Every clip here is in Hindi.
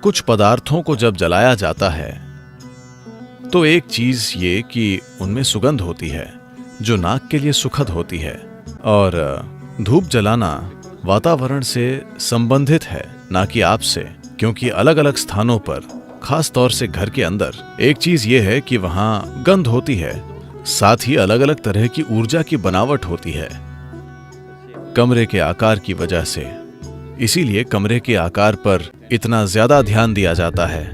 कुछ पदार्थों को जब जलाया जाता है तो एक चीज ये कि उनमें सुगंध होती है जो नाक के लिए सुखद होती है, और धूप जलाना वातावरण से संबंधित है ना कि आपसे, क्योंकि अलग अलग स्थानों पर, खास तौर से घर के अंदर, एक चीज ये है कि वहां गंध होती है, साथ ही अलग अलग तरह की ऊर्जा की बनावट होती है कमरे के आकार की वजह से। इसीलिए कमरे के आकार पर इतना ज्यादा ध्यान दिया जाता है।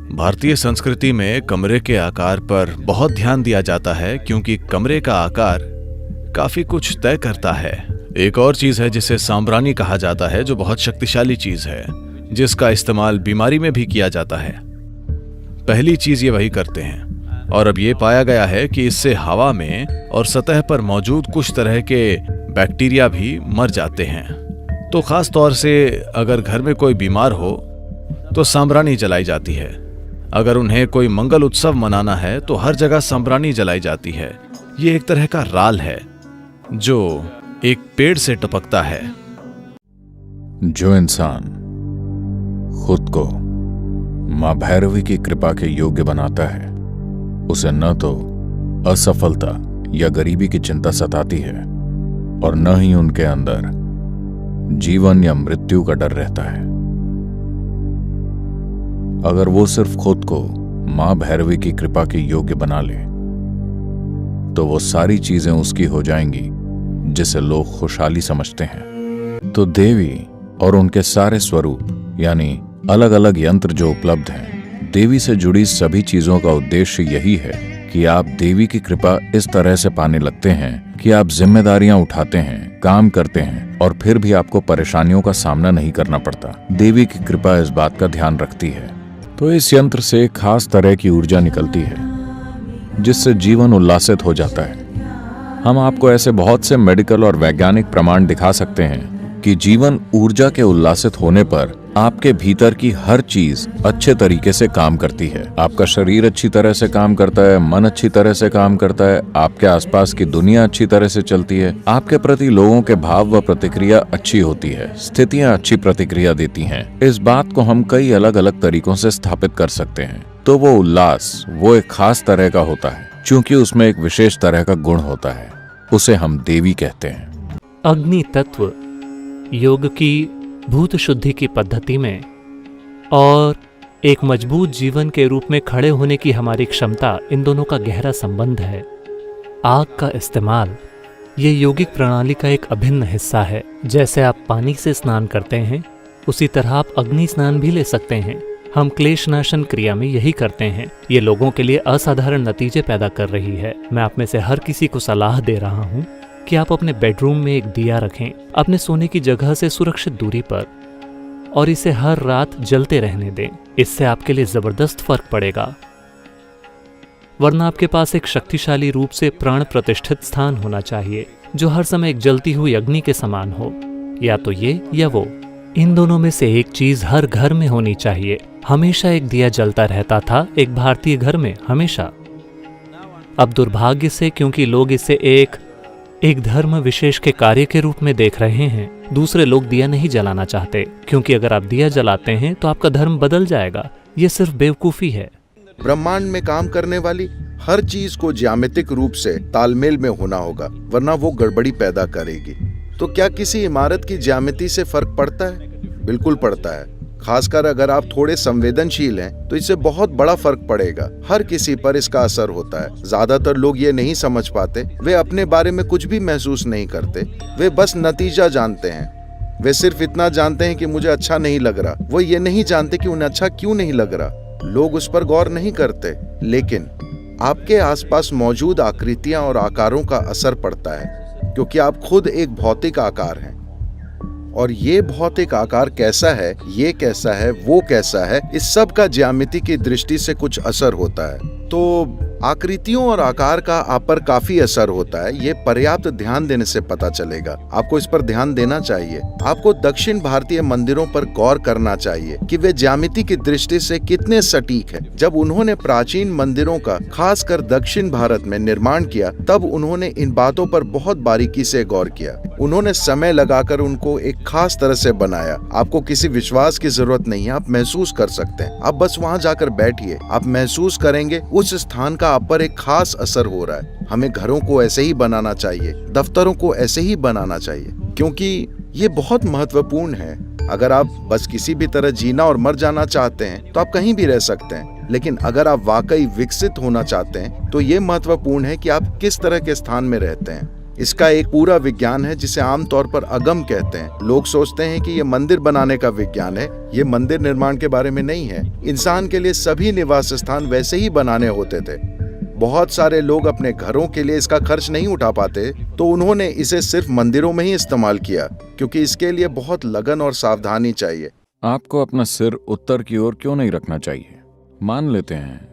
भारतीय संस्कृति में कमरे के आकार पर बहुत ध्यान दिया जाता है क्योंकि कमरे का आकार काफी कुछ तय करता है। एक और चीज है जिसे सांब्रानी कहा जाता है, जो बहुत शक्तिशाली चीज है जिसका इस्तेमाल बीमारी में भी किया जाता है। पहली चीज ये वही करते हैं, और अब ये पाया गया है कि इससे हवा में और सतह पर मौजूद कुछ तरह के बैक्टीरिया भी मर जाते हैं। तो खास तौर से अगर घर में कोई बीमार हो तो सांब्रानी जलाई जाती है। अगर उन्हें कोई मंगल उत्सव मनाना है तो हर जगह सांब्रानी जलाई जाती है। ये एक तरह का राल है जो एक पेड़ से टपकता है। जो इंसान खुद को मां भैरवी की कृपा के योग्य बनाता है, उसे न तो असफलता या गरीबी की चिंता सताती है और न ही उनके अंदर जीवन या मृत्यु का डर रहता है। अगर वो सिर्फ खुद को मां भैरवी की कृपा के योग्य बना ले तो वो सारी चीजें उसकी हो जाएंगी जिसे लोग खुशहाली समझते हैं। तो देवी और उनके सारे स्वरूप यानी अलग अलग यंत्र जो उपलब्ध हैं, देवी से जुड़ी सभी चीजों का उद्देश्य यही है कि आप देवी की कृपा इस तरह से पाने लगते हैं कि आप जिम्मेदारियां उठाते हैं, काम करते हैं और फिर भी आपको परेशानियों का सामना नहीं करना पड़ता। देवी की कृपा इस बात का ध्यान रखती है। तो इस यंत्र से एक खास तरह की ऊर्जा निकलती है जिससे जीवन उल्लासित हो जाता है। हम आपको ऐसे बहुत से मेडिकल और वैज्ञानिक प्रमाण दिखा सकते हैं कि जीवन ऊर्जा के उल्लासित होने पर आपके भीतर की हर चीज अच्छे तरीके से काम करती है। आपका शरीर अच्छी तरह से काम करता है, मन अच्छी तरह से काम करता है, आपके आसपास की दुनिया अच्छी तरह से चलती है, आपके प्रति लोगों के भाव व प्रतिक्रिया अच्छी होती है, स्थितियां अच्छी प्रतिक्रिया देती हैं। इस बात को हम कई अलग अलग तरीकों से स्थापित कर सकते हैं। तो वो उल्लास वो एक खास तरह का होता है क्योंकि उसमें एक विशेष तरह का गुण होता है, उसे हम देवी कहते हैं। अग्नि तत्व योग की भूत शुद्धि की पद्धति में और एक मजबूत जीवन के रूप में खड़े होने की हमारी क्षमता, इन दोनों का गहरा संबंध है। आग का इस्तेमाल ये यौगिक प्रणाली का एक अभिन्न हिस्सा है। जैसे आप पानी से स्नान करते हैं, उसी तरह आप अग्नि स्नान भी ले सकते हैं। हम क्लेशनाशन क्रिया में यही करते हैं। ये लोगों के लिए असाधारण नतीजे पैदा कर रही है। मैं आप में से हर किसी को सलाह दे रहा हूँ कि आप अपने बेडरूम में एक दिया रखें, अपने सोने की जगह से सुरक्षित दूरी पर, और इसे हर रात जलते रहने दें। इससे आपके लिए जबरदस्त फर्क पड़ेगा। वरना आपके पास एक शक्तिशाली रूप से प्राण प्रतिष्ठित स्थान होना चाहिए जो हर समय एक जलती हुई अग्नि के समान हो। या तो ये या वो, इन दोनों में से एक चीज हर घर में होनी चाहिए। हमेशा एक दिया जलता रहता था एक भारतीय घर में, हमेशा। अब दुर्भाग्य से, क्योंकि लोग इसे एक धर्म विशेष के कार्य के रूप में देख रहे हैं, दूसरे लोग दिया नहीं जलाना चाहते, क्योंकि अगर आप दिया जलाते हैं तो आपका धर्म बदल जाएगा। ये सिर्फ बेवकूफी है। ब्रह्मांड में काम करने वाली हर चीज को ज्यामितिक रूप से तालमेल में होना होगा, वरना वो गड़बड़ी पैदा करेगी। तो क्या किसी इमारत की ज्यामिति से फर्क पड़ता है? बिल्कुल पड़ता है। खासकर अगर आप थोड़े संवेदनशील हैं तो इससे बहुत बड़ा फर्क पड़ेगा। हर किसी पर इसका असर होता है। ज्यादातर लोग ये नहीं समझ पाते। वे अपने बारे में कुछ भी महसूस नहीं करते, वे बस नतीजा जानते हैं। वे सिर्फ इतना जानते हैं कि मुझे अच्छा नहीं लग रहा। वो ये नहीं जानते कि उन्हें अच्छा क्यों नहीं लग रहा। लोग उस पर गौर नहीं करते। लेकिन आपके आसपास मौजूद आकृतियां और आकारों का असर पड़ता है, क्योंकि आप खुद एक भौतिक आकार हैं। और ये भौतिक आकार कैसा है, ये कैसा है, वो कैसा है, इस सब का ज्यामिति की दृष्टि से कुछ असर होता है। तो आकृतियों और आकार का आप पर काफी असर होता है, ये पर्याप्त ध्यान देने से पता चलेगा। आपको इस पर ध्यान देना चाहिए। आपको दक्षिण भारतीय मंदिरों पर गौर करना चाहिए कि वे ज्यामिति की दृष्टि से कितने सटीक हैं। जब उन्होंने प्राचीन मंदिरों का खासकर दक्षिण भारत में निर्माण किया, तब उन्होंने इन बातों पर बहुत बारीकी से गौर किया। उन्होंने समय लगाकर उनको एक खास तरह से बनाया। आपको किसी विश्वास की जरूरत नहीं है, आप महसूस कर सकते हैं। आप बस वहां जाकर बैठिए, आप महसूस करेंगे उस स्थान का आप पर एक खास असर हो रहा है। हमें घरों को ऐसे ही बनाना चाहिए, दफ्तरों को ऐसे ही बनाना चाहिए, क्योंकि ये बहुत महत्वपूर्ण है। अगर आप बस किसी भी तरह जीना और मर जाना चाहते हैं तो आप कहीं भी रह सकते हैं, लेकिन अगर आप वाकई विकसित होना चाहते हैं तो ये महत्वपूर्ण है कि आप किस तरह के स्थान में रहते हैं। इसका एक पूरा विज्ञान है जिसे आमतौर पर अगम कहते हैं। लोग सोचते हैं कि ये मंदिर बनाने का विज्ञान है, ये मंदिर निर्माण के बारे में नहीं है। इंसान के लिए सभी निवास स्थान वैसे ही बनाने होते थे। बहुत सारे लोग अपने घरों के लिए इसका खर्च नहीं उठा पाते, तो उन्होंने इसे सिर्फ मंदिरों में ही इस्तेमाल किया, क्योंकि इसके लिए बहुत लगन और सावधानी चाहिए। आपको अपना सिर उत्तर की ओर क्यों नहीं रखना चाहिए? मान लेते हैं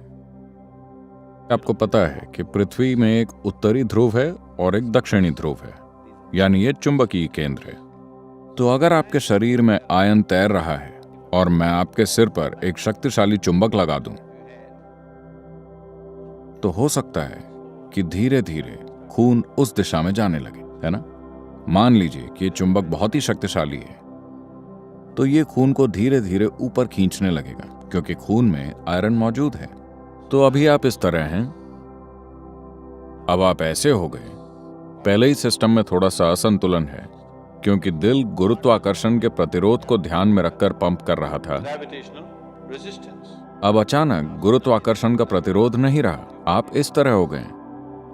आपको पता है कि पृथ्वी में एक उत्तरी ध्रुव है और एक दक्षिणी ध्रुव है, यानी ये चुंबकीय केंद्र है। तो अगर आपके शरीर में आयन तैर रहा है और मैं आपके सिर पर एक शक्तिशाली चुंबक लगा दूं, तो हो सकता है कि धीरे धीरे खून उस दिशा में जाने लगे, है ना? मान लीजिए कि ये चुंबक बहुत ही शक्तिशाली है, तो ये खून को धीरे धीरे ऊपर खींचने लगेगा, क्योंकि खून में आयरन मौजूद है। तो अभी आप इस तरह हैं, अब आप ऐसे हो गए। पहले ही सिस्टम में थोड़ा सा असंतुलन है, क्योंकि दिल गुरुत्वाकर्षण के प्रतिरोध को ध्यान में रखकर पंप कर रहा था। अब अचानक गुरुत्वाकर्षण का प्रतिरोध नहीं रहा, आप इस तरह हो गए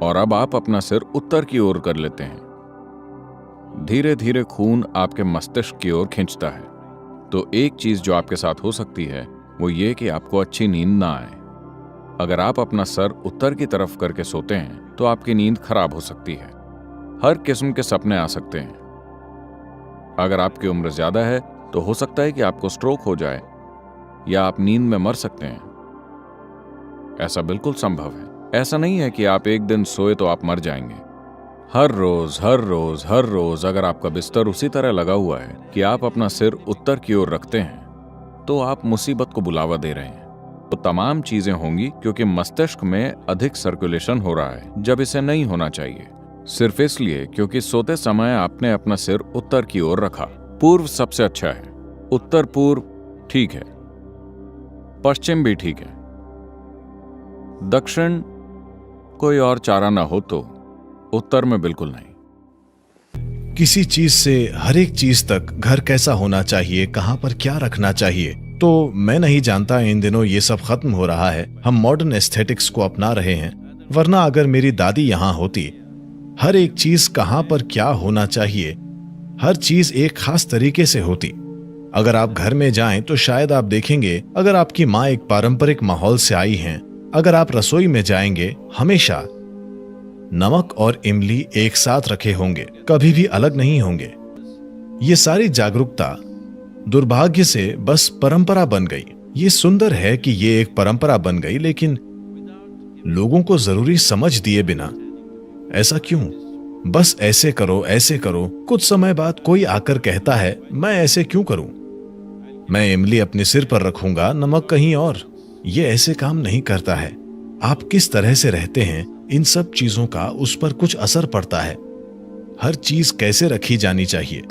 और अब आप अपना सिर उत्तर की ओर कर लेते हैं। धीरे धीरे खून आपके मस्तिष्क की ओर खींचता है। तो एक चीज जो आपके साथ हो सकती है वो ये कि आपको अच्छी नींद ना आए। अगर आप अपना सर उत्तर की तरफ करके सोते हैं तो आपकी नींद खराब हो सकती है। हर किस्म के सपने आ सकते हैं। अगर आपकी उम्र ज्यादा है तो हो सकता है कि आपको स्ट्रोक हो जाए या आप नींद में मर सकते हैं। ऐसा बिल्कुल संभव है। ऐसा नहीं है कि आप एक दिन सोए तो आप मर जाएंगे। हर रोज अगर आपका बिस्तर उसी तरह लगा हुआ है कि आप अपना सिर उत्तर की ओर रखते हैं, तो आप मुसीबत को बुलावा दे रहे हैं। तो तमाम चीजें होंगी क्योंकि मस्तिष्क में अधिक सर्कुलेशन हो रहा है जब इसे नहीं होना चाहिए, सिर्फ इसलिए क्योंकि सोते समय आपने अपना सिर उत्तर की ओर रखा। पूर्व सबसे अच्छा है, उत्तर पूर्व ठीक है, पश्चिम भी ठीक है, दक्षिण कोई और चारा ना हो तो उत्तर में बिल्कुल नहीं। किसी चीज से हर एक चीज तक घर कैसा होना चाहिए, कहां पर क्या रखना चाहिए, तो मैं नहीं जानता। इन दिनों ये सब खत्म हो रहा है, हम मॉडर्न एस्थेटिक्स को अपना रहे हैं। वरना अगर मेरी दादी यहां होती, हर एक चीज कहां पर क्या होना चाहिए, हर चीज एक खास तरीके से होती। अगर आप घर में जाएं तो शायद आप देखेंगे, अगर आपकी माँ एक पारंपरिक माहौल से आई हैं, अगर आप रसोई में जाएंगे, हमेशा नमक और इमली एक साथ रखे होंगे, कभी भी अलग नहीं होंगे। ये सारी जागरूकता दुर्भाग्य से बस परंपरा बन गई। ये सुंदर है कि ये एक परंपरा बन गई, लेकिन लोगों को जरूरी समझ दिए बिना ऐसा क्यों? बस ऐसे करो, ऐसे करो। कुछ समय बाद कोई आकर कहता है, मैं ऐसे क्यों करूं? मैं इमली अपने सिर पर रखूंगा, नमक कहीं और। ये ऐसे काम नहीं करता है। आप किस तरह से रहते हैं, इन सब चीजों का उस पर कुछ असर पड़ता है। हर चीज कैसे रखी जानी चाहिए।